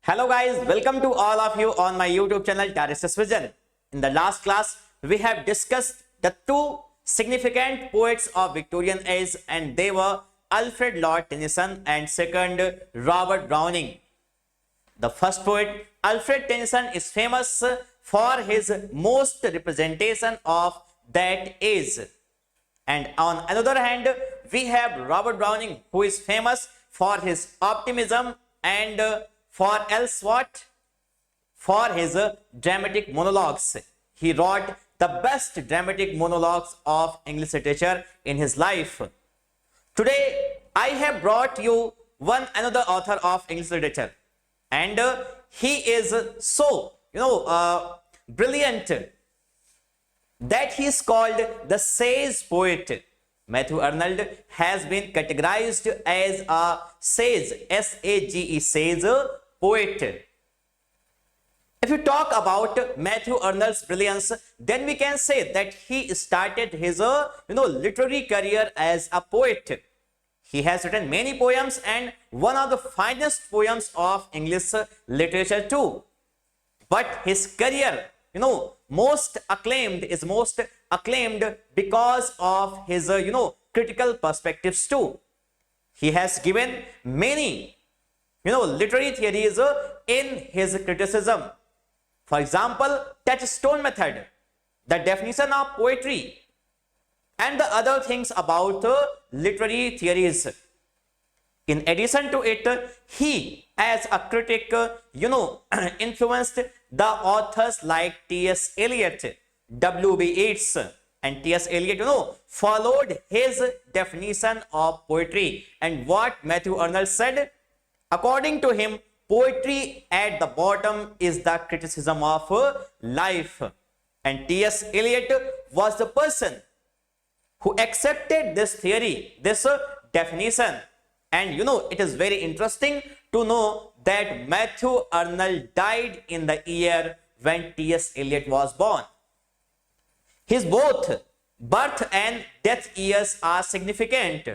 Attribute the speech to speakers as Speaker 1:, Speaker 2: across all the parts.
Speaker 1: Hello guys, welcome to all of you on my YouTube channel Characteristics Vision. In the last class, we have discussed the two significant poets of Victorian age, and they were Alfred Lord Tennyson and second Robert Browning. The first poet, Alfred Tennyson, is famous for his most representation of that age. And on another hand, we have Robert Browning, who is famous for his optimism and for else what? For his dramatic monologues. He wrote the best dramatic monologues of English literature in his life. Today, I have brought you one another author of English literature, and he is so brilliant that he is called the sage poet. Matthew Arnold has been categorized as a sage, S-A-G-E, sage poet. If you talk about Matthew Arnold's brilliance, then we can say that he started his literary career as a poet. He has written many poems, and one of the finest poems of English literature too. But his career, most acclaimed because of his critical perspectives too. He has given many literary theories in his criticism. For example, touchstone method, the definition of poetry, and the other things about literary theories. In addition to it, he as a critic influenced the authors like T.S. Eliot, W.B. Yeats, and T.S. Eliot followed his definition of poetry. And what Matthew Arnold said, according to him, poetry at the bottom is the criticism of life. And T.S. Eliot was the person who accepted this theory, this definition. And it is very interesting to know that Matthew Arnold died in the year when T.S. Eliot was born. His both birth and death years are significant.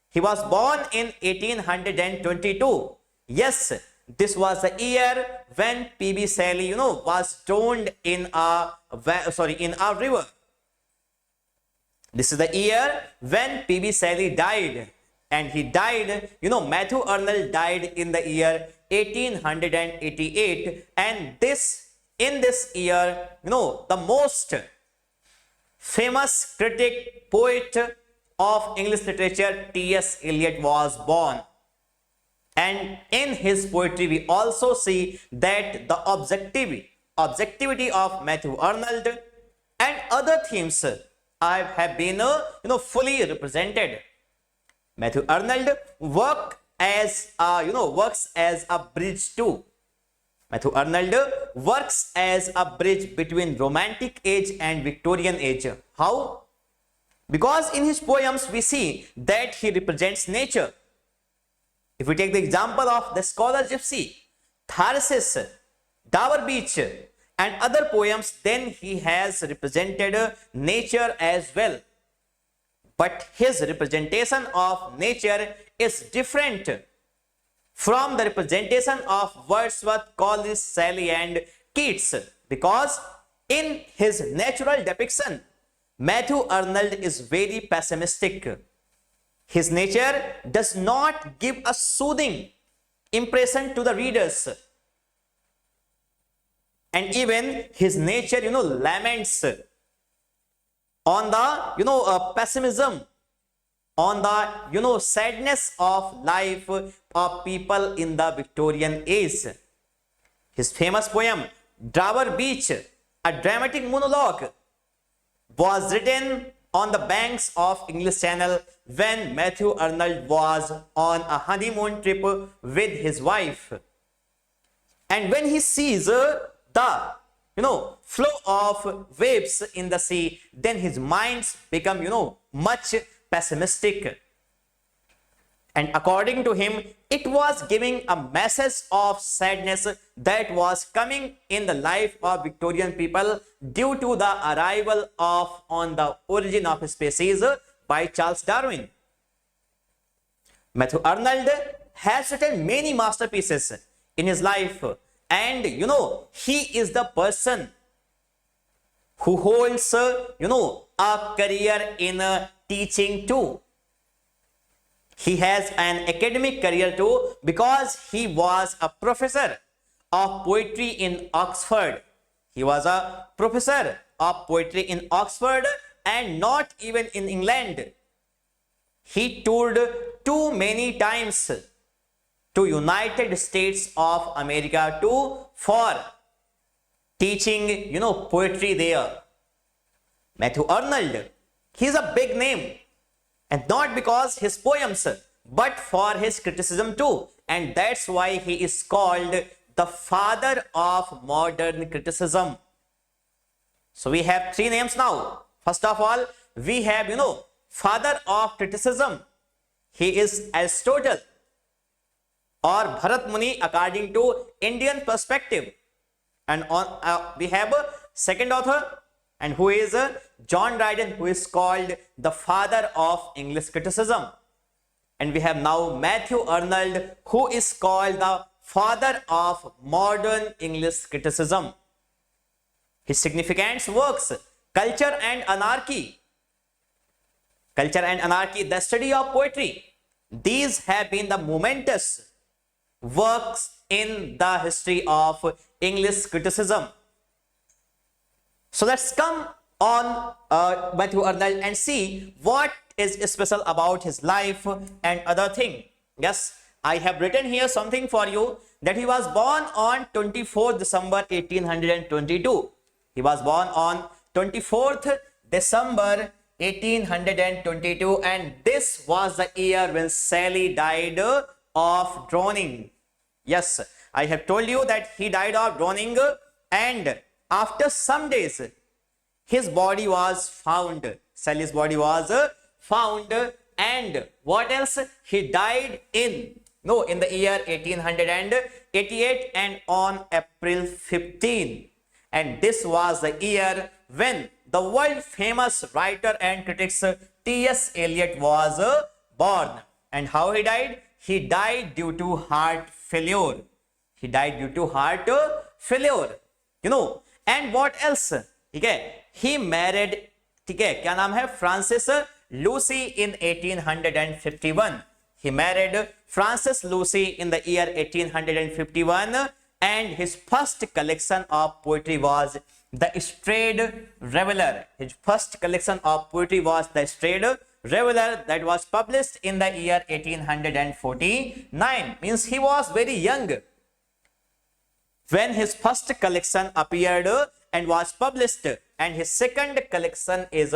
Speaker 1: He was born in 1822. Yes, this was the year when P.B. Shelley, was drowned in a river. This is the year when P.B. Shelley died. And he died, Matthew Arnold died in the year 1888. And in this year, the most famous critic, poet of English literature, T.S. Eliot, was born. And in his poetry, we also see that the objectivity of Matthew Arnold and other themes have been, fully represented. Matthew Arnold works as a bridge too. Matthew Arnold works as a bridge between Romantic age and Victorian age. How? Because in his poems we see that he represents nature. If we take the example of The Scholar Gypsy, Tharsis, Dover Beach, and other poems, then he has represented nature as well. But his representation of nature is different from the representation of Wordsworth, Coleridge, Shelley, and Keats, because in his natural depiction, Matthew Arnold is very pessimistic. His nature does not give a soothing impression to the readers. And even his nature, laments on the pessimism, on the sadness of life of people in the Victorian age. His famous poem Dover Beach, a dramatic monologue, was written on the banks of English Channel when Matthew Arnold was on a honeymoon trip with his wife. And when he sees the flow of waves in the sea, then his minds become, much pessimistic. And according to him, it was giving a message of sadness that was coming in the life of Victorian people due to the arrival on the origin of species by Charles Darwin. Matthew Arnold has written many masterpieces in his life, And he is the person who holds a career in teaching too. He has an academic career too, because he was a professor of poetry in Oxford. He was a professor of poetry in Oxford, and not even in England. He toured too many times to United States of America too for teaching poetry there. Matthew Arnold, he is a big name, and not because his poems, but for his criticism too. And that's why he is called the father of modern criticism. So we have three names now. First of all, we have, father of criticism. He is Aristotle or Bharat Muni according to Indian perspective. And we have a second author, and who is John Dryden, who is called the father of English criticism. And we have now Matthew Arnold, who is called the father of modern English criticism. His significant works, Culture and Anarchy. Culture and Anarchy, the study of poetry. These have been the momentous works in the history of English criticism. So let's come on Matthew Arnold and see what is special about his life and other thing. Yes, I have written here something for you, that he was born on 24th December 1822. He was born on 24th December 1822, and this was the year when Shelley died of drowning. Yes, I have told you that he died of drowning, and after some days his body was found. Shelley's body was found, and what else? He died in the year 1888, and on April 15. And this was the year when the world famous writer and critic T.S. Eliot was born. And how he died? He died due to heart failure. He died due to heart failure. And what else? He married, क्या नाम है? Frances Lucy in 1851. He married Frances Lucy in the year 1851, and his first collection of poetry was The Strayed Reveller. His first collection of poetry was The Strayed Reveller, that was published in the year 1849. Means he was very young when his first collection appeared and was published. And his second collection is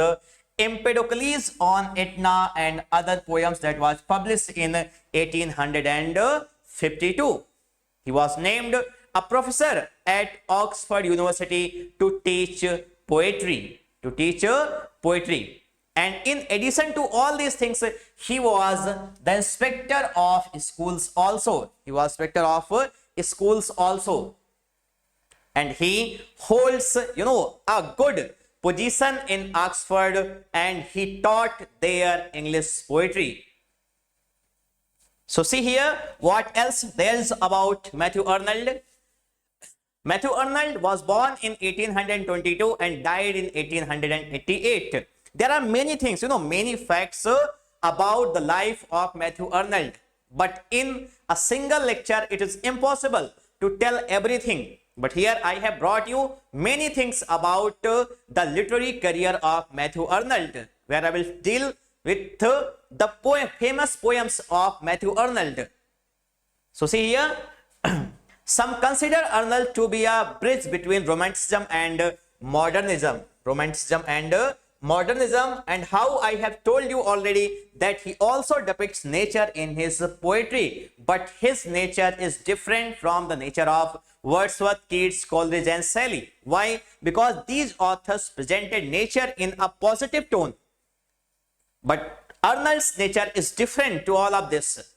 Speaker 1: Empedocles on Etna and Other Poems, that was published in 1852. He was named a professor at Oxford University to teach poetry. And in addition to all these things, he was the inspector of schools also. And he holds, a good position in Oxford, and he taught there English poetry. So see here what else there is about Matthew Arnold. Matthew Arnold was born in 1822 and died in 1888. There are many things, many facts about the life of Matthew Arnold. But in a single lecture, it is impossible to tell everything. But here I have brought you many things about the literary career of Matthew Arnold, where I will deal with the famous poems of Matthew Arnold. So see here, some consider Arnold to be a bridge between Romanticism and Modernism. And how I have told you already that he also depicts nature in his poetry, but his nature is different from the nature of Wordsworth, Keats, Coleridge and Shelley. Why? Because these authors presented nature in a positive tone, but Arnold's nature is different to all of this.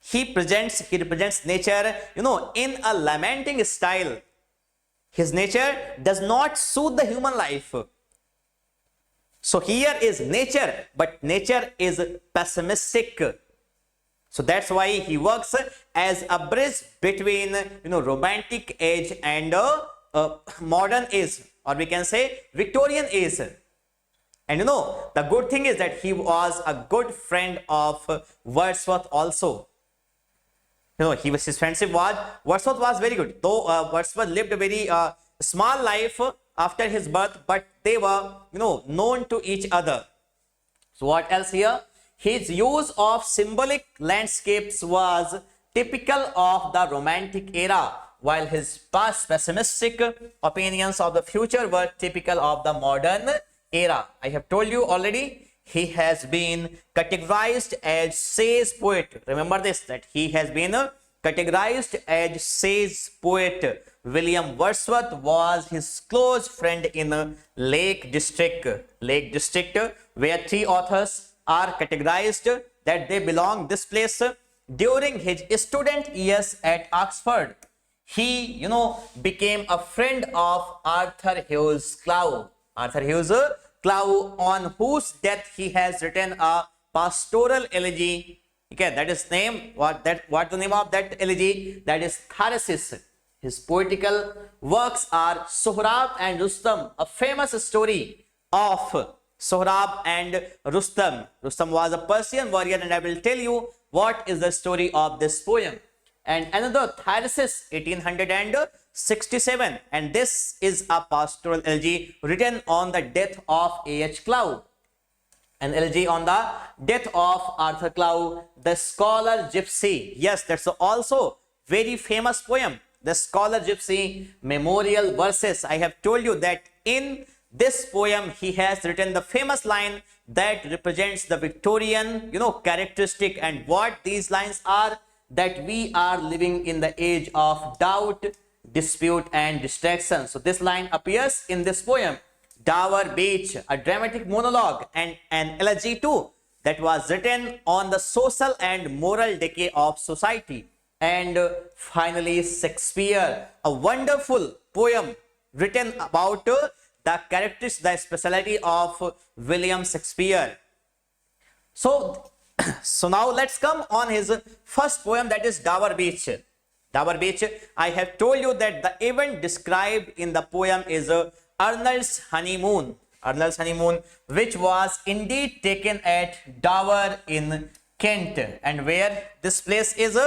Speaker 1: He represents nature, in a lamenting style. His nature does not suit the human life. So here is nature, but nature is pessimistic. So that's why he works as a bridge between romantic age and modern age, or we can say Victorian age. And the good thing is that he was a good friend of Wordsworth also. His friendship was, Wordsworth was very good. Though Wordsworth lived a very small life after his birth, but they were, known to each other. So what else here? His use of symbolic landscapes was typical of the Romantic era, while his past pessimistic opinions of the future were typical of the modern era. I have told you already, he has been categorized as sage poet. Remember this, that he has been categorized as sage poet. William Wordsworth was his close friend in Lake District, where 3 authors are categorized that they belong this place. During his student years at Oxford, he, became a friend of Arthur Hughes Clough. On whose death he has written a pastoral elegy. Okay, that is name. What the name of that elegy? That is Thyrsis. His poetical works are Sohrab and Rustam, a famous story of Sohrab and Rustam. Rustam was a Persian warrior, and I will tell you what is the story of this poem. And another Thyrsis, 1867, and this is a pastoral elegy written on the death of A.H. Clough. An elegy on the death of Arthur Clough, the Scholar Gypsy. Yes, that's also very famous poem, the Scholar Gypsy Memorial Verses. I have told you that in this poem he has written the famous line that represents the Victorian, characteristic, and what these lines are, that we are living in the age of doubt, dispute, and distraction. So this line appears in this poem, Dover Beach, a dramatic monologue and an elegy too, that was written on the social and moral decay of society. And finally, Shakespeare, a wonderful poem written about the characteristics, the speciality of William Shakespeare. So now let's come on his first poem, that is Dover Beach. Dover Beach, I have told you that the event described in the poem is Arnold's honeymoon, which was indeed taken at Dover in Kent. And where this place is?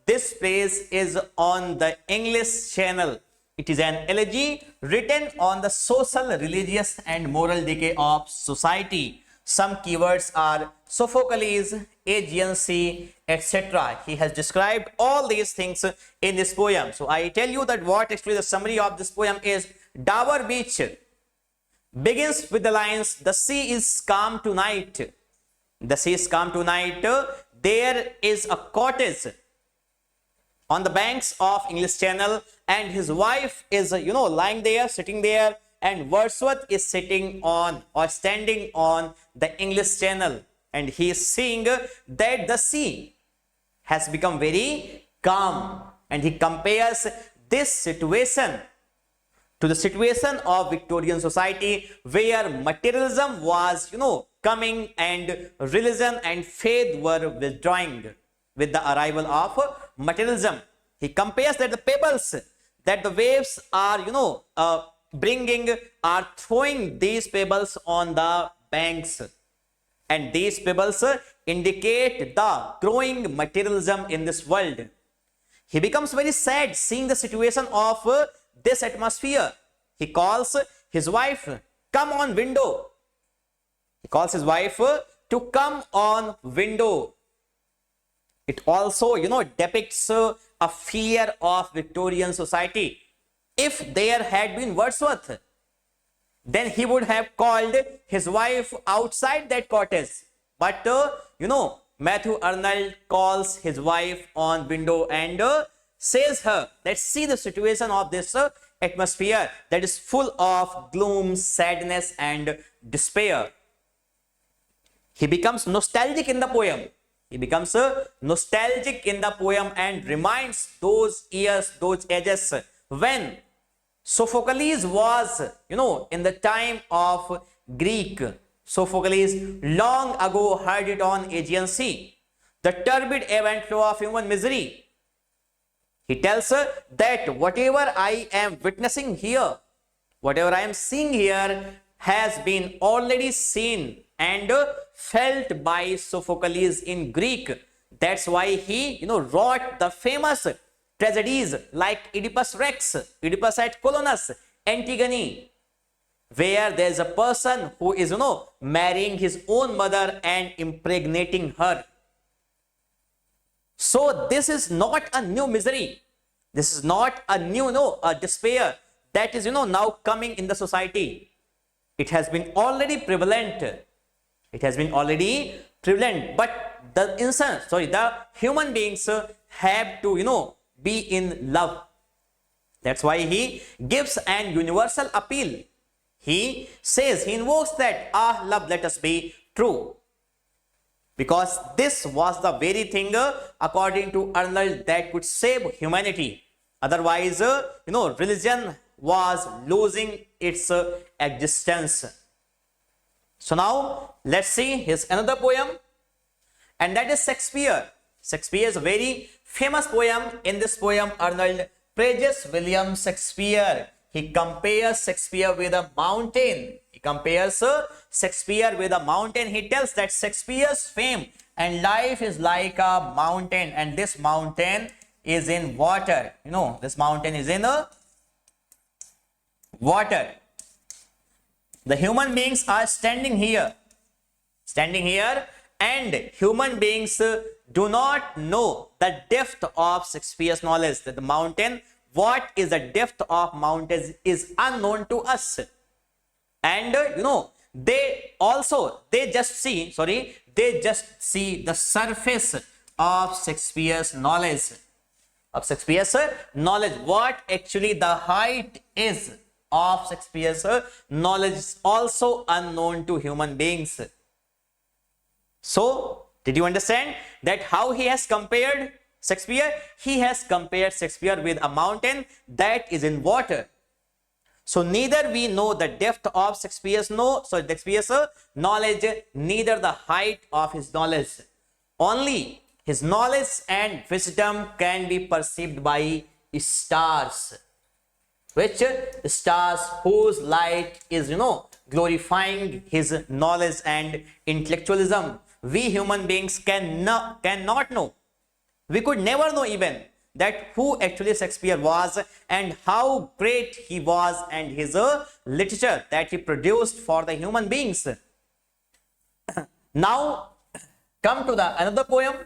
Speaker 1: This place is on the English Channel. It is an elegy written on the social, religious, and moral decay of society. Some keywords are Sophocles, agency, etc. He has described all these things in this poem. So I tell you that what actually the summary of this poem is. Dover Beach begins with the lines, the sea is calm tonight. The sea is calm tonight. There is a cottage on the banks of English Channel, and his wife is, lying there, sitting there, and Wordsworth is sitting on or standing on the English Channel, and he is seeing that the sea has become very calm, and he compares this situation to the situation of Victorian society, where materialism was, coming, and religion and faith were withdrawing with the arrival of materialism. He compares that the pebbles that the waves are, are throwing these pebbles on the banks, and these pebbles indicate the growing materialism in this world. He becomes very sad seeing the situation of this atmosphere. He calls his wife, come on window. He calls his wife to come on window. It also, depicts a fear of Victorian society. If there had been Wordsworth, then he would have called his wife outside that cottage. But, Matthew Arnold calls his wife on window and says her, let's see the situation of this atmosphere that is full of gloom, sadness, and despair. He becomes nostalgic in the poem. And reminds those years, those ages when Sophocles was, in the time of Greek. Sophocles long ago heard it on agency. the turbid ebb and flow of human misery. He tells that whatever I am witnessing here, whatever I am seeing here has been already seen and felt by Sophocles in Greek. That's why he, wrote the famous tragedies like Oedipus Rex, Oedipus at Colonus, Antigone, where there is a person who is, marrying his own mother and impregnating her. So this is not a new misery. This is not a new, a despair that is, now coming in the society. It has been already prevalent. It has been already prevalent. But the human beings have to, be in love. That's why he gives an universal appeal. He says, he invokes that, love, let us be true. Because this was the very thing, according to Arnold, that could save humanity. Otherwise, religion was losing its existence. So now, let's see his another poem, and that is Shakespeare. Shakespeare is a very famous poem. In this poem, Arnold praises William Shakespeare. He compares Shakespeare with a mountain. He compares Shakespeare with a mountain. He tells that Shakespeare's fame and life is like a mountain, and this mountain is in water. This mountain is in water. The human beings are standing here, and human beings do not know the depth of Shakespeare's knowledge. That the mountain, what is the depth of mountains is unknown to us. And they just see the surface of Shakespeare's knowledge. What actually the height is of Shakespeare's knowledge is also unknown to human beings. So, did you understand that how he has compared Shakespeare? He has compared Shakespeare with a mountain that is in water. So neither we know the depth of Shakespeare's knowledge, neither the height of his knowledge. Only his knowledge and wisdom can be perceived by stars. Which stars whose light is, glorifying his knowledge and intellectualism. We human beings cannot know. We could never know even that who actually Shakespeare was and how great he was and his literature that he produced for the human beings. Now come to the another poem,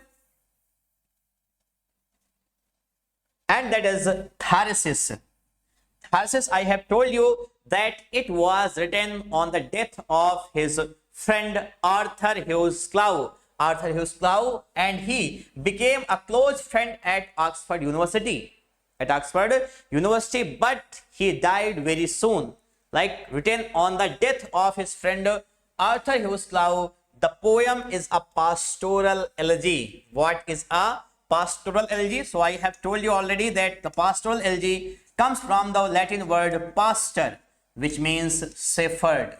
Speaker 1: and that is Thyrsis. Thyrsis, I have told you that it was written on the death of his friend Arthur Hughes Clow, and he became a close friend at Oxford University. But he died very soon. Like written on the death of his friend Arthur Hughes Clow, the poem is a pastoral elegy. What is a pastoral elegy? So I have told you already that the pastoral elegy comes from the Latin word pastor, which means shepherd.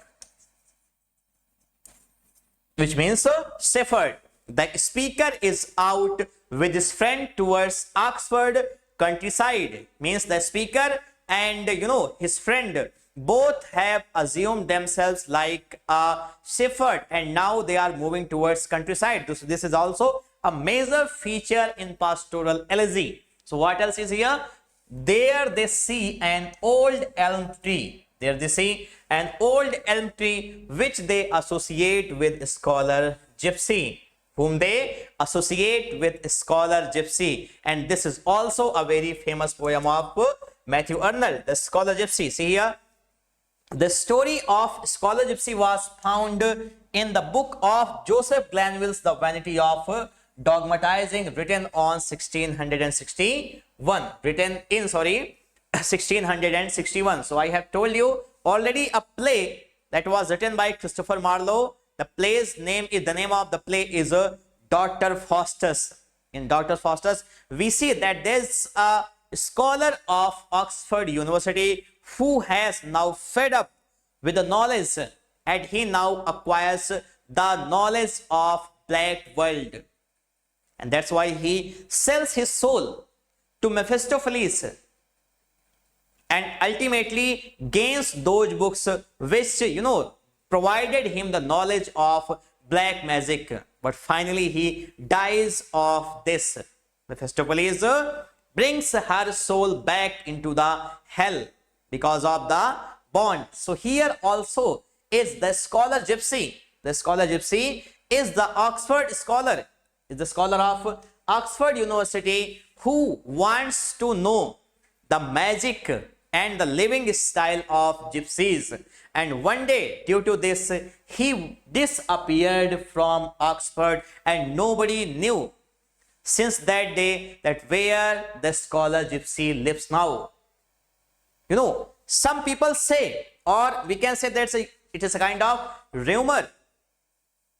Speaker 1: The speaker is out with his friend towards Oxford countryside. Means the speaker and his friend both have assumed themselves like a shepherd, and now they are moving towards countryside. So this is also a major feature in pastoral elegy. So what else is here? There they see an old elm tree. Which they associate with scholar Gypsy. And this is also a very famous poem of Matthew Arnold, the Scholar Gypsy. See here, the story of Scholar Gypsy was found in the book of Joseph Glanvill's The Vanity of Dogmatizing, written on 1661. So I have told you already a play that was written by Christopher Marlowe. The name of the play is Dr. Faustus. In Dr. Faustus, we see that there's a scholar of Oxford University who has now fed up with the knowledge, and he now acquires the knowledge of black world. and that's why he sells his soul to Mephistopheles and ultimately gains those books which, provided him the knowledge of black magic. But finally he dies of this. Mephistopheles brings her soul back into the hell because of the bond. So here also is the scholar gypsy. The scholar gypsy is the Oxford scholar, is the scholar of Oxford University who wants to know the magic and the living style of gypsies. And one day, due to this, he disappeared from Oxford and nobody knew since that day that where the scholar gypsy lives now. Some people say, or we can say that it is a kind of rumor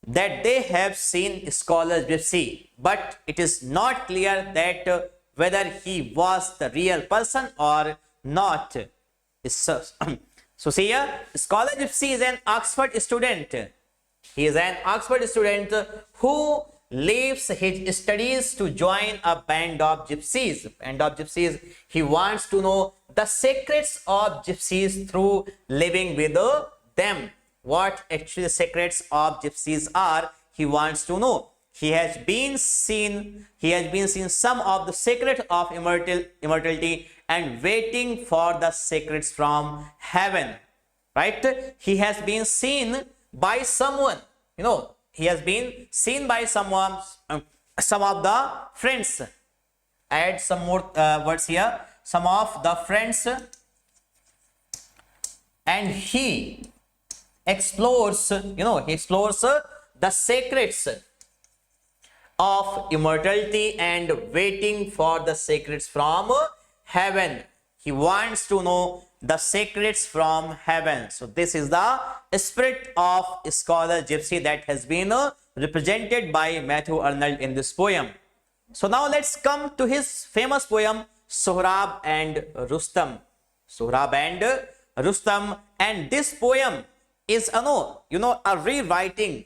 Speaker 1: that they have seen scholar gypsy, but it is not clear that whether he was the real person or not. So see here, scholar gypsy is an Oxford student. He is an Oxford student who leaves his studies to join a band of gypsies. He wants to know the secrets of gypsies through living with them. What actually the secrets of gypsies are, he wants to know. He has been seen some of the secret of immortality and waiting for the secrets from heaven. Right? He has been seen by someone. He has been seen by someone, some of the friends. Add some more words here. Some of the friends, and he explores, the secrets of immortality and waiting for the secrets from heaven. He wants to know the secrets from heaven. So this is the spirit of scholar gypsy that has been represented by Matthew Arnold in this poem. So now let's come to his famous poem Sohrab and Rustam. Sohrab and Rustam, and this poem is a rewriting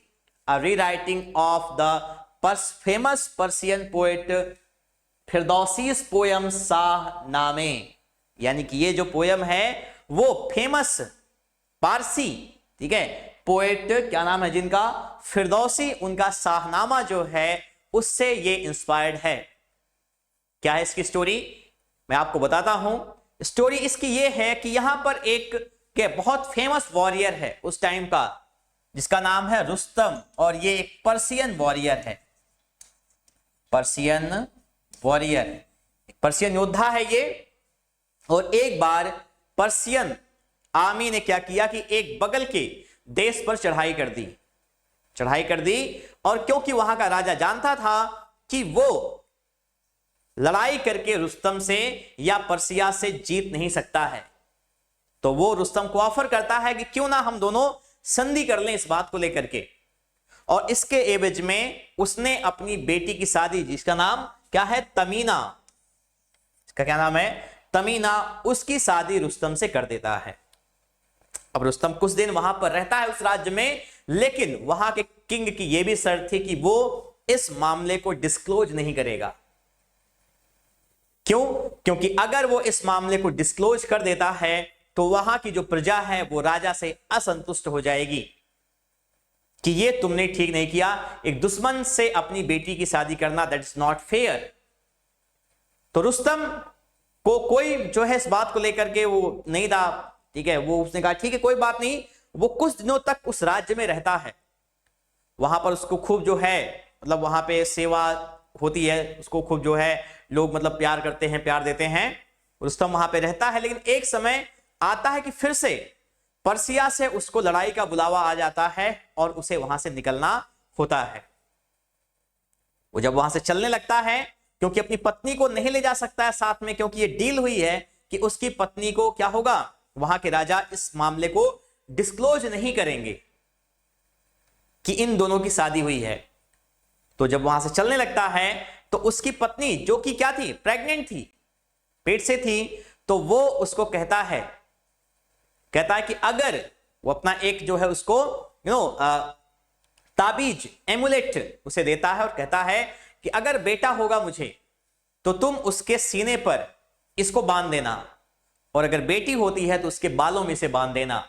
Speaker 1: of the famous Persian poet फिरदौसी's poem Shahnameh. यानी कि ये जो poem है वो famous Parsi, ठीक है, poet क्या नाम है जिनका, फिरदौसी, उनका शाहनामा जो है उससे ये इंस्पायर्ड है. क्या है इसकी स्टोरी, मैं आपको बताता हूं. स्टोरी इसकी ये है कि यहां पर एक बहुत फेमस वॉरियर है उस टाइम का जिसका नाम है रुस्तम, और ये एक पर्सियन वॉरियर है. पर्सियन वॉरियर, पर्सियन योद्धा है ये. और एक बार पर्सियन आर्मी ने क्या किया कि एक बगल के देश पर चढ़ाई कर दी. और क्योंकि वहां का राजा जानता था कि वो लड़ाई करके रुस्तम से या पर्सिया से जीत नहीं सकता है, तो वो रुस्तम को ऑफर करता है कि क्यों ना हम दोनों संधि कर लें इस बात को लेकर के. और इसके एवज में उसने अपनी बेटी की शादी, जिसका नाम क्या है, तमीना, इसका क्या नाम है, तमीना, उसकी शादी रुस्तम से कर देता है. अब रुस्तम कुछ दिन वहां पर रहता है उस राज्य में, लेकिन वहां के किंग की यह भी शर्त थी कि वो इस मामले को डिस्क्लोज नहीं करेगा. क्यों? क्योंकि अगर वो इस मामले को डिस्क्लोज कर देता है तो वहां की जो प्रजा है वो राजा से असंतुष्ट हो जाएगी कि ये तुमने ठीक नहीं किया, एक दुश्मन से अपनी बेटी की शादी करना, दैट इज नॉट फेयर. तो रुस्तम को कोई जो है इस बात को लेकर के वो नहीं था, ठीक है, वो उसने कहा ठीक है कोई बात नहीं. वो कुछ दिनों तक उस राज्य में रहता है, वहां पर उसको खूब जो है मतलब वहां पे सेवा होती है, उसको खूब जो है लोग मतलब प्यार करते हैं, प्यार देते हैं. रुस्तम वहां पे रहता है, लेकिन एक समय आता है कि फिर से पर्सिया से उसको लड़ाई का बुलावा आ जाता है और उसे वहां से निकलना होता है. वो जब वहां से चलने लगता है, क्योंकि अपनी पत्नी को नहीं ले जा सकता है साथ में, क्योंकि ये डील हुई है कि उसकी पत्नी को क्या होगा, वहां के राजा इस मामले को डिस्क्लोज नहीं करेंगे कि इन दोनों की शादी हुई है. तो जब वहां से चलने लगता है तो उसकी पत्नी, जो कि क्या थी, प्रेग्नेंट थी, पेट से थी, तो वो उसको कहता है कि अगर वो अपना एक जो है उसको ताबीज, एमुलेट उसे देता है और कहता है कि अगर बेटा होगा मुझे तो तुम उसके सीने पर इसको बांध देना, और अगर बेटी होती है तो उसके बालों में से बांध देना।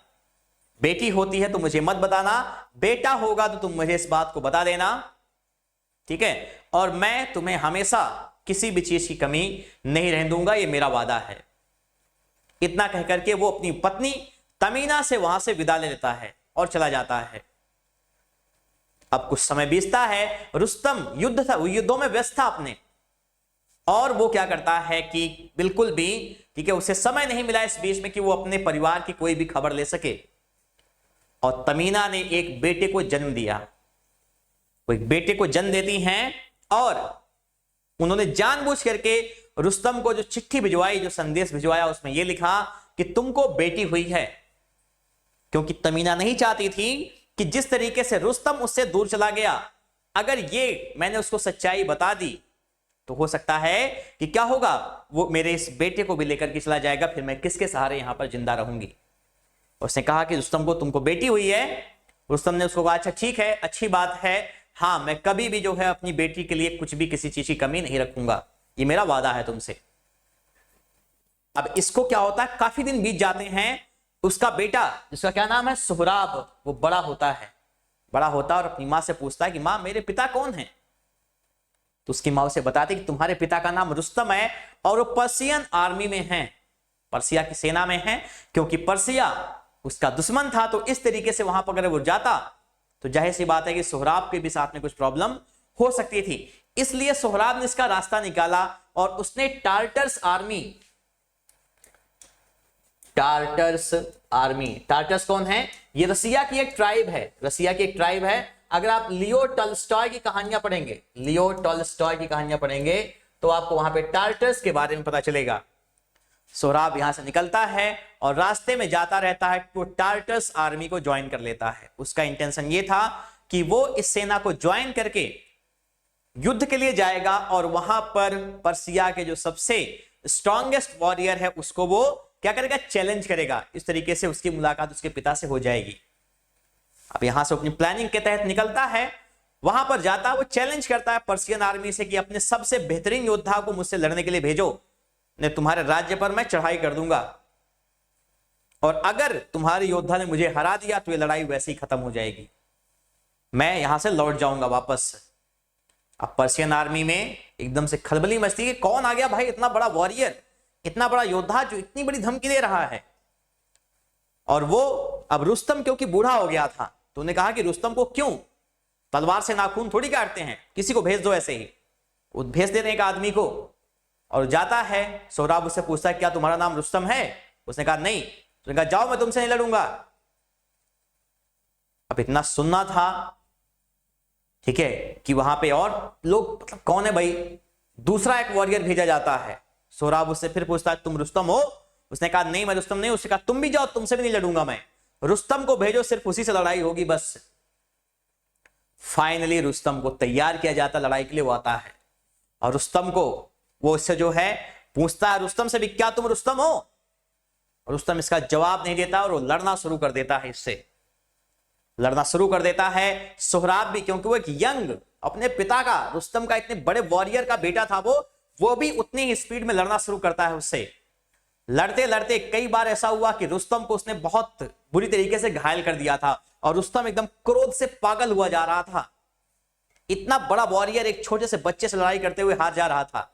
Speaker 1: बेटी होती है तो मुझे मत बताना, बेटा होगा तो तुम मुझे इस बात को बता देना, ठीक है, और मैं तुम्हें हमेशा किसी भी चीज की कमी नहीं रहने दूंगा, ये मेरा वादा है। इतना कहकर के वो अपनी पत्नी तमीना से वहां से विदा ले लेता है और चला जाता है। अब कुछ समय बीतता है, रुस्तम युद्धों में व्यस्त था अपने, और वो क्या करता है कि बिल्कुल भी, ठीक है, उसे समय नहीं मिला इस बीच में कि वो अपने परिवार की कोई भी खबर ले सके। और तमीना ने एक बेटे को जन्म दिया, वो एक बेटे को जन्म देती हैं, और उन्होंने जानबूझ करके रुस्तम को जो चिट्ठी भिजवाई, जो संदेश भिजवाया, उसमें यह लिखा कि तुमको बेटी हुई है। क्योंकि तमीना नहीं चाहती थी कि जिस तरीके से रुस्तम उससे दूर चला गया, अगर ये मैंने उसको सच्चाई बता दी तो हो सकता है कि क्या होगा, वो मेरे इस बेटे को भी लेकर के चला जाएगा, फिर मैं किसके सहारे यहां पर जिंदा रहूंगी। उसने कहा कि रुस्तम को तुमको बेटी हुई है। रुस्तम ने उसको कहा अच्छा ठीक है, अच्छी बात है, हाँ मैं कभी भी जो है अपनी बेटी के लिए कुछ भी किसी चीज की कमी नहीं रखूंगा, ये मेरा वादा है तुमसे। अब इसको क्या होता है, काफी दिन बीत जाते हैं, उसका बेटा जिसका क्या नाम है सोहराब, वो बड़ा होता है और अपनी माँ से पूछता है कि माँ मेरे पिता कौन है। तो उसकी माँ उसे बताती कि तुम्हारे पिता का नाम रुस्तम है और वो पर्सियन आर्मी में है, पर्सिया की सेना में है, क्योंकि पर्सिया उसका दुश्मन था। तो इस तरीके से वहां पर अगर वो जाता तो जाहिर सी बात है कि सोहराब के भी साथ में कुछ प्रॉब्लम हो सकती थी। इसलिए सोहराब ने इसका रास्ता निकाला और उसने टार्टर्स टार्टर्स कौन है, ये रसिया की एक ट्राइब है। अगर आप लियो टॉल्स्टॉय की कहानियां पढ़ेंगे तो आपको वहां पे टार्टर्स के बारे में पता चलेगा। सोहराब यहां से निकलता है और रास्ते में जाता रहता है, वो टार्टर्स आर्मी को ज्वाइन कर लेता है। उसका इंटेंशन ये था कि वो इस सेना को ज्वाइन करके युद्ध के लिए जाएगा और वहां पर पर्सिया के जो सबसे स्ट्रॉन्गेस्ट वॉरियर है उसको वो क्या करेगा, चैलेंज करेगा। इस तरीके से उसकी मुलाकात उसके पिता से हो जाएगी। अब यहां से अपनी प्लानिंग के तहत निकलता है, वहां पर जाता है, वो चैलेंज करता है पर्सियन आर्मी से कि अपने सबसे बेहतरीन योद्धा को मुझसे लड़ने के लिए भेजो, ने तुम्हारे राज्य पर मैं चढ़ाई कर दूंगा, और अगर तुम्हारे योद्धा ने मुझे हरा दिया तो ये लड़ाई वैसे ही खत्म हो जाएगी, मैं यहां से लौट जाऊंगा वापस। अब पर्सियन आर्मी में एकदम से खलबली मचती है, कौन आ गया भाई, इतना बड़ा वॉरियर, इतना बड़ा योद्धा जो इतनी बड़ी धमकी दे रहा है। और वो अब रुस्तम क्योंकि बूढ़ा हो गया था तो उन्होंने कहा कि रुस्तम को क्यों, तलवार से नाखून थोड़ी काटते हैं, किसी को भेज दो ऐसे ही। वो भेज देने एक आदमी को और जाता है। सोहराब उससे पूछता है क्या तुम्हारा नाम रुस्तम है, उसने कहा नहीं। उसने कहा जाओ मैं तुमसे नहीं लड़ूंगा। अब इतना सुनना था, ठीक है, कि वहां पे और लोग, मतलब कौन है भाई, दूसरा एक वॉरियर भेजा जाता है। सोहराब उससे फिर पूछता है तुम रुस्तम हो, उसने कहा नहीं मैं रुस्तम नहीं। उसने कहा तुम भी जाओ, तुमसे भी नहीं लड़ूंगा मैं, रुस्तम को भेजो, सिर्फ उसी से लड़ाई होगी बस। फाइनली रुस्तम को तैयार किया जाता लड़ाई के लिए, वो आता है और रुस्तम को वो इससे जो है पूछता है रुस्तम से भी क्या तुम रुस्तम हो, और रुस्तम इसका जवाब नहीं देता और वो लड़ना शुरू कर देता है, इससे लड़ना शुरू कर देता है। सोहराब भी, क्योंकि वो एक यंग, अपने पिता का, रुस्तम का इतने बड़े वॉरियर का बेटा था, वो भी उतनी ही स्पीड में लड़ना शुरू करता है उससे। लड़ते लड़ते कई बार ऐसा हुआ कि रुस्तम को उसने बहुत बुरी तरीके से घायल कर दिया था और रुस्तम एकदम क्रोध से पागल हुआ जा रहा था। इतना बड़ा वॉरियर एक छोटे से बच्चे से लड़ाई करते हुए हार जा रहा था।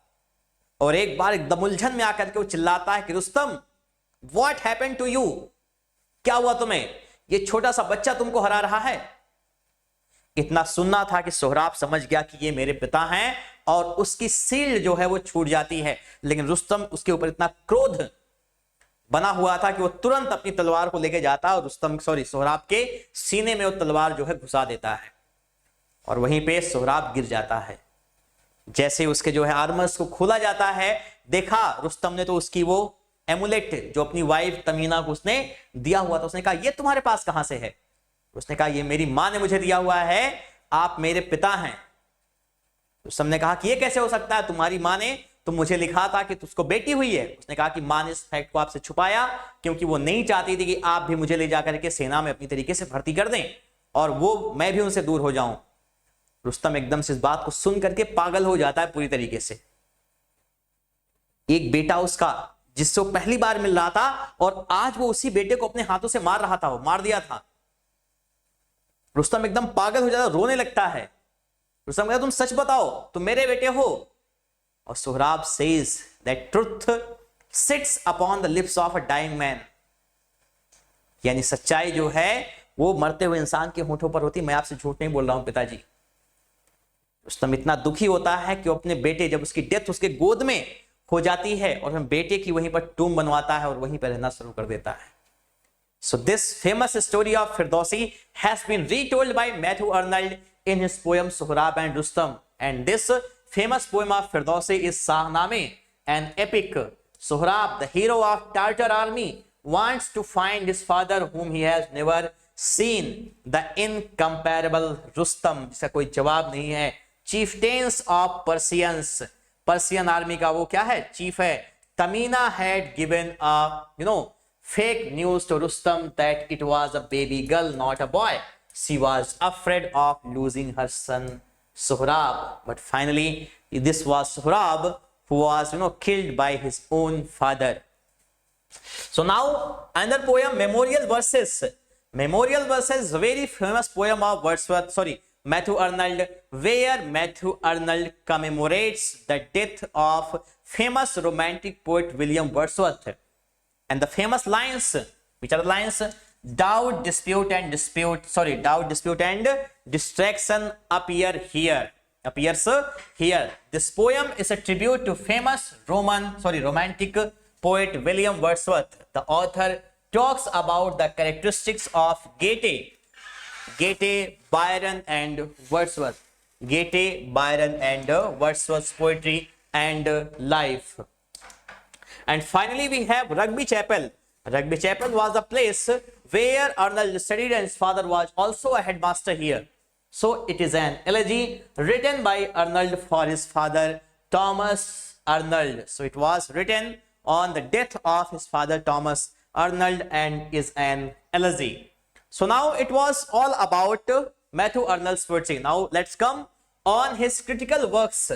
Speaker 1: और एक बार एकदम उलझन में आकर के वो चिल्लाता है कि Rustam what happened to you, क्या हुआ तुम्हें, ये छोटा सा बच्चा तुमको हरा रहा है। इतना सुनना था कि सोहराब समझ गया कि ये मेरे पिता हैं और उसकी शील्ड जो है वो छूट जाती है। लेकिन रुस्तम, उसके ऊपर इतना क्रोध बना हुआ था कि वो तुरंत अपनी तलवार को लेके जाता है और सोहराब के सीने में वो तलवार जो है घुसा देता है और वहीं पे सोहराब गिर जाता है। जैसे उसके जो है आर्मर्स को खोला जाता है, देखा रुस्तम ने तो उसकी वो एमुलेट जो अपनी वाइफ तमीना को उसने दिया हुआ था, उसने कहा ये तुम्हारे पास कहां से है। उसने कहा ये मेरी मां ने मुझे दिया हुआ है, आप मेरे पिता हैं। रुस्तम ने कहा कि ये कैसे हो सकता है, तुम्हारी मां ने तो मुझे लिखा था कि तुझको बेटी हुई है। उसने कहा कि मां ने इस फैक्ट को आपसे छुपाया क्योंकि वो नहीं चाहती थी कि आप भी मुझे ले जाकर के सेना में अपनी तरीके से भर्ती कर दें और वो मैं भी उनसे दूर हो जाऊं। रुस्तम एकदम से इस बात को सुन करके पागल हो जाता है पूरी तरीके से। एक बेटा उसका जिससे वो पहली बार मिल रहा था और आज वो उसी बेटे को अपने हाथों से मार रहा था, वो मार दिया था। रुस्तम एकदम पागल हो जाता, रोने लगता है। रुस्तम कहता तुम सच बताओ, तुम मेरे बेटे हो। और Sohrab says that truth sits upon the lips of a dying man, यानी सच्चाई जो है वो मरते हुए इंसान के होठों पर होती। मैं आपसे झूठ नहीं बोल रहा हूं पिताजी। रुस्तम इतना दुखी होता है कि वो अपने बेटे, जब उसकी डेथ उसके गोद में हो जाती है और बेटे की वहीं पर टूम बनवाता है और वहीं पर रहना शुरू कर देता है। So this famous story of Firdausi has been retold by Matthew Arnold in his poem Sohrab and Rustam. And this famous poem of Firdausi is Shahnameh, an epic. Sohrab, the hero of Tartar army, wants to find his father whom he has never seen. The incomparable Rustam, जिसका कोई जवाब नहीं है, chieftains of Persians. Persian army का वो क्या है? Chief है। Tamina had given a, fake news to Rustam that it was a baby girl, not a boy. She was afraid of losing her son Sohrab. But finally, this was Sohrab who was, killed by his own father. So now, another poem, Memorial Verses. Memorial Verses, very famous poem of Matthew Arnold, where Matthew Arnold commemorates the death of famous romantic poet William Wordsworth. And the famous lines, which are the lines? Doubt, dispute and distraction appears here. This poem is a tribute to famous romantic poet William Wordsworth. The author talks about the characteristics of Goethe, Byron and Wordsworth. Wordsworth's poetry and life. And finally, we have Rugby Chapel. Rugby Chapel was the place where Arnold studied and his father was also a headmaster here. So it is an elegy written by Arnold for his father, Thomas Arnold. So it was written on the death of his father, Thomas Arnold, and is an elegy. So now it was all about Matthew Arnold's poetry. Now let's come on his critical works.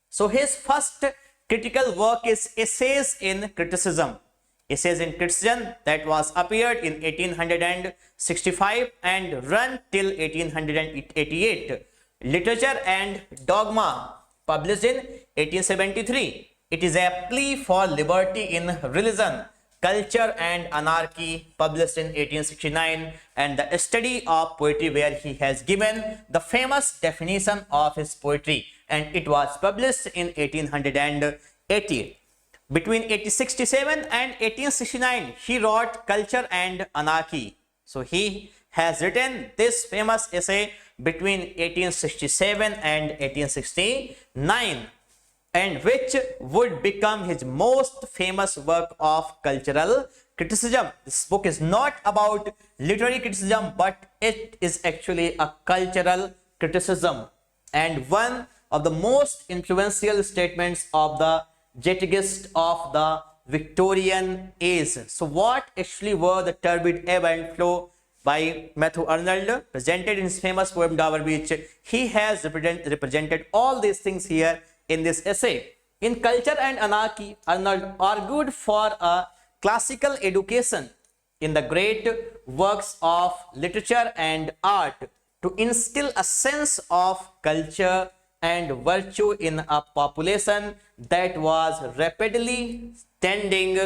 Speaker 1: So his first critical work is Essays in Criticism. Essays in Criticism, that was appeared in 1865 and run till 1888. Literature and Dogma, published in 1873. It is a plea for liberty in religion. Culture and Anarchy, published in 1869, and the study of poetry, where he has given the famous definition of his poetry, and it was published in 1880. Between 1867 and 1869, he wrote Culture and Anarchy. So he has written this famous essay between 1867 and 1869, and which would become his most famous work of cultural criticism. This book is not about literary criticism, but it is actually a cultural criticism and one of the most influential statements of the Jettigists of the Victorian age. So what actually were the turbid ebb and flow by Matthew Arnold, presented in his famous poem Dover Beach? He has represented all these things here in this essay. In Culture and Anarchy, Arnold argued for a classical education in the great works of literature and art to instill a sense of culture and virtue in a population that was rapidly tending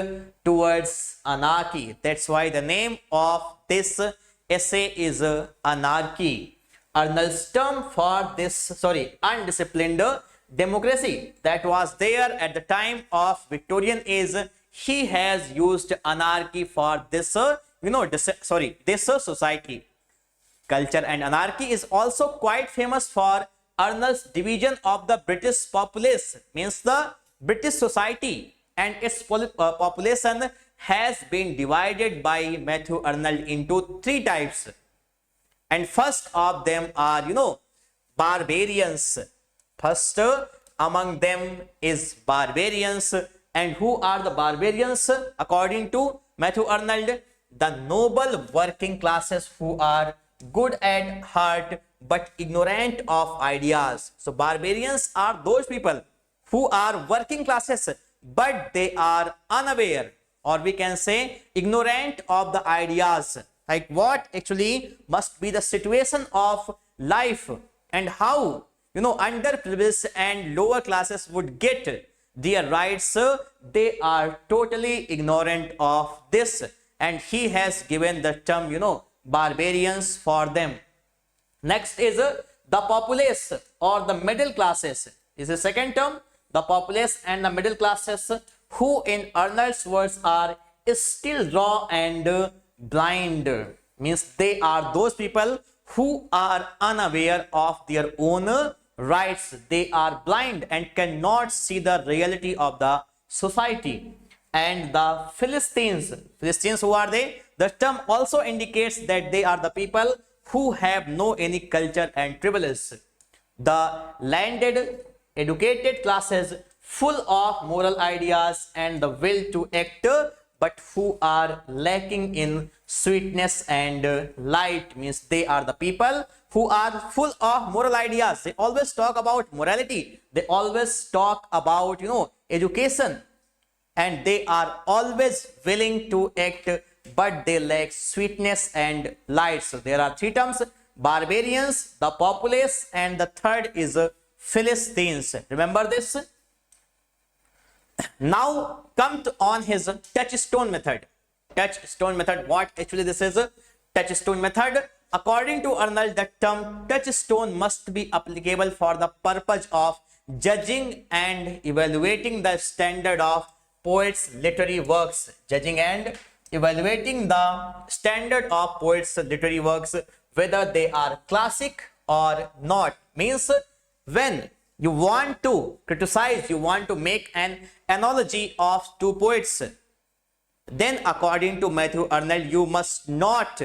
Speaker 1: towards anarchy. That's why the name of this essay is Anarchy. Arnold's term for this undisciplined democracy that was there at the time of Victorian age, he has used anarchy for this this society. Culture and Anarchy is also quite famous for Arnold's division of the British populace, means the British society and its population has been divided by Matthew Arnold into three types. And first of them are, barbarians. First among them is barbarians. And who are the barbarians? According to Matthew Arnold, the noble working classes who are good at heart but ignorant of ideas. So barbarians are those people who are working classes but they are unaware, or we can say ignorant of the ideas, like what actually must be the situation of life and how underprivileged and lower classes would get their rights. They are totally ignorant of this, and he has given the term barbarians for them. Next is the populace or the middle classes is the second term. The populace and the middle classes, who in Arnold's words are still raw and blind, means they are those people who are unaware of their own rights. They are blind and cannot see the reality of the society. And the Philistines, who are they? The term also indicates that they are the people who have no any culture and privilege. The landed, educated classes full of moral ideas and the will to act, but who are lacking in sweetness and light, means they are the people who are full of moral ideas. They always talk about morality. They always talk about, education, and they are always willing to act, but they lack sweetness and light. So there are three terms: barbarians, the populace, and the third is Philistines. Remember this. Now come on his touchstone method. Touchstone method, what actually this is? Touchstone method. According to Arnold, the term touchstone must be applicable for the purpose of judging and evaluating the standard of poets' literary works. Judging and evaluating the standard of poets' literary works, whether they are classic or not. Means when you want to criticize, you want to make an analogy of two poets, then according to Matthew Arnold, you must not,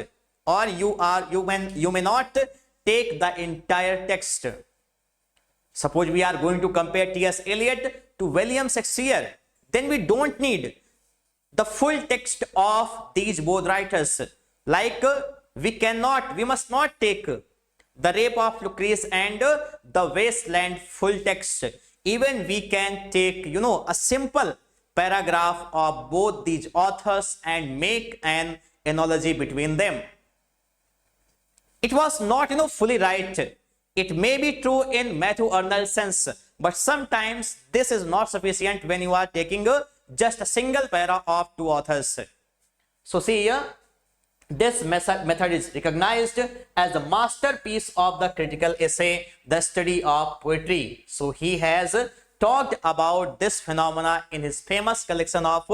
Speaker 1: or you may not take the entire text. Suppose we are going to compare T.S. Eliot to William Shakespeare, then we don't need the full text of these both writers. Like we must not take the Rape of Lucrece and the Wasteland full text. Even we can take a simple paragraph of both these authors and make an analogy between them. It was not fully right. It may be true in Matthew Arnold's sense, but sometimes this is not sufficient when you are taking just a single paragraph of two authors. So see here, this method is recognized as the masterpiece of the critical essay, the study of poetry. So he has talked about this phenomena in his famous collection of,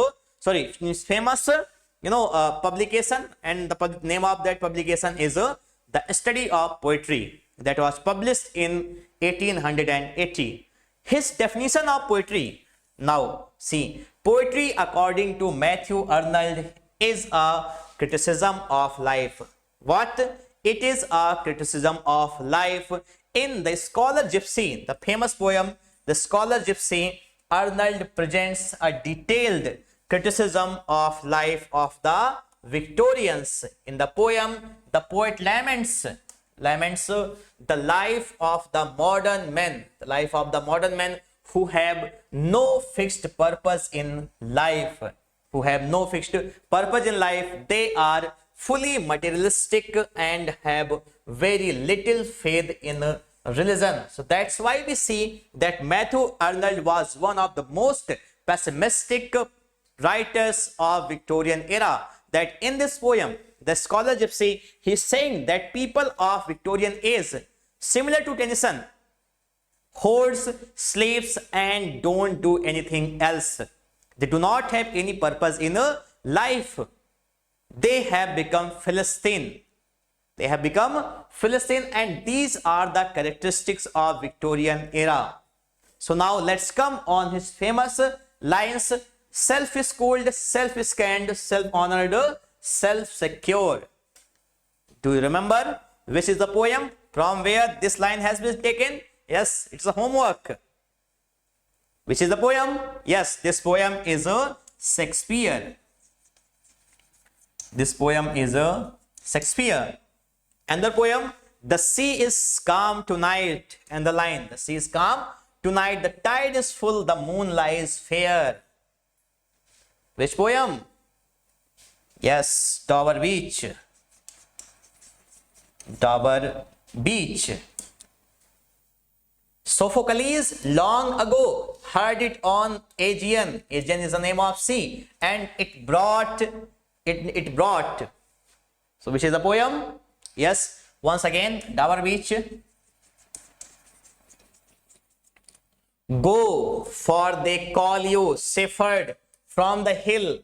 Speaker 1: publication, and the name of that publication is The Study of Poetry, that was published in 1880. His definition of poetry. Now see, poetry according to Matthew Arnold is a criticism of life. What? It is a criticism of life. In The Scholar Gypsy, the famous poem The Scholar Gypsy, Arnold presents a detailed criticism of life of the Victorians. In the poem, the poet laments the life of the modern men, who have no fixed purpose in life. They are fully materialistic and have very little faith in religion. So that's why we see that Matthew Arnold was one of the most pessimistic writers of Victorian era. That in this poem, The Scholar Gypsy, he is saying that people of Victorian age, similar to Tennyson, hoards, slaves, and don't do anything else. They do not have any purpose in life. They have become Philistine. And these are the characteristics of Victorian era. So now let's come on his famous lines: self-schooled, self-scanned, self-honored, self-secure. Do you remember which is the poem from where this line has been taken? Yes, it's a homework. Which is the poem? Yes, this poem is a Shakespeare. This poem is a Shakespeare. Another poem, the sea is calm tonight, and the line, the sea is calm tonight, the tide is full, the moon lies fair. Which poem? Yes, Dover Beach. Dover Beach. Sophocles long ago heard it on Aegean. Aegean is the name of sea, and it brought. So, which is the poem? Yes, once again, Dover Beach. Go, for they call you, Shepherd, from the hill.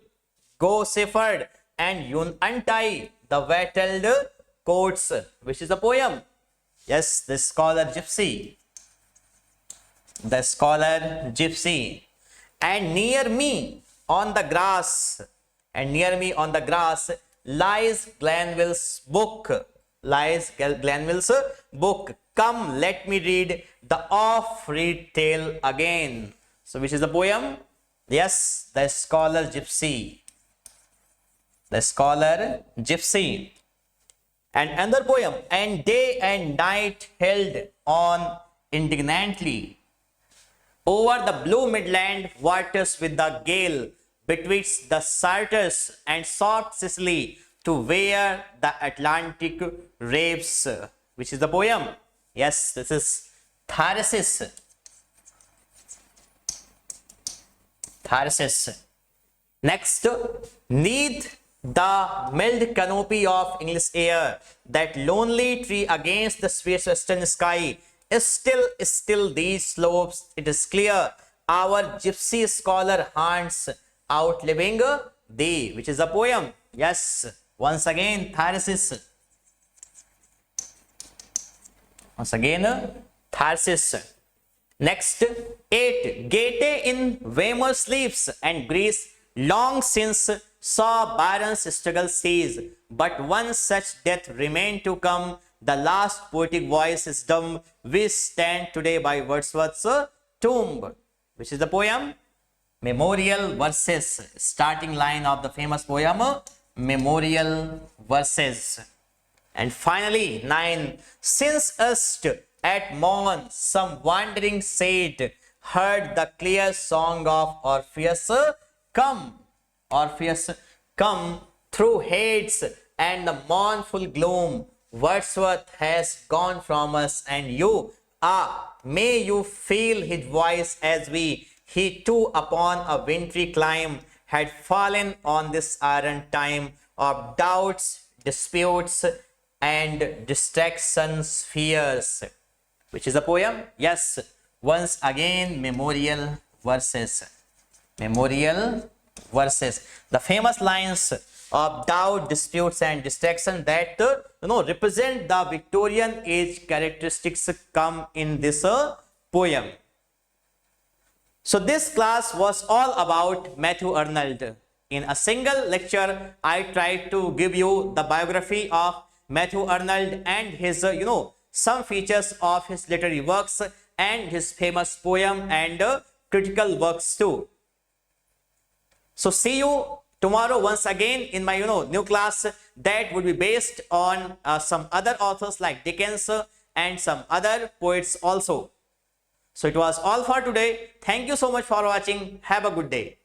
Speaker 1: Go, Shepherd, and you untie the wattled coats. Which is the poem? Yes, the scholar Gypsy. The scholar Gypsy. And near me on the grass, lies Glanvill's book. Lies Glanvill's book. Come, let me read the off-read tale again. So, which is the poem? Yes, the scholar Gypsy. The scholar Gypsy. And another poem, and day and night held on indignantly over the blue midland waters with the gale betwixt the Sartors and soft Sicily to where the Atlantic raves. Which is the poem? Yes, this is Thyrsis. Thyrsis. Next, neath the mild canopy of English air, that lonely tree against the western sky, is still these slopes, it is clear, our gypsy scholar haunts, outliving thee. Which is a poem? Yes, once again, Thyrsis. Once again, Thyrsis. Next, 8. Goethe in Weimar sleeps, and Greece long since saw Byron's struggle cease, but one such death remained to come. The last poetic voice is dumb. We stand today by Wordsworth's tomb. Which is the poem? Memorial Verses. Starting line of the famous poem, Memorial Verses. And finally, 9. Since erst at morn some wandering sage heard the clear song of Orpheus come. Orpheus come through hates and the mournful gloom. Wordsworth has gone from us, and you, may you feel his voice as we, he too upon a wintry clime had fallen on this iron time of doubts, disputes, and distractions, fears. Which is a poem? Yes, once again, Memorial Verses. Memorial Verses. The famous lines of doubt, disputes, and distraction that represent the Victorian age characteristics come in this poem. So this class was all about Matthew Arnold. In a single lecture, I tried to give you the biography of Matthew Arnold and his some features of his literary works and his famous poem and critical works too. So see you tomorrow once again in my new class that would be based on some other authors like Dickens and some other poets also. So it was all for today. Thank you so much for watching. Have a good day.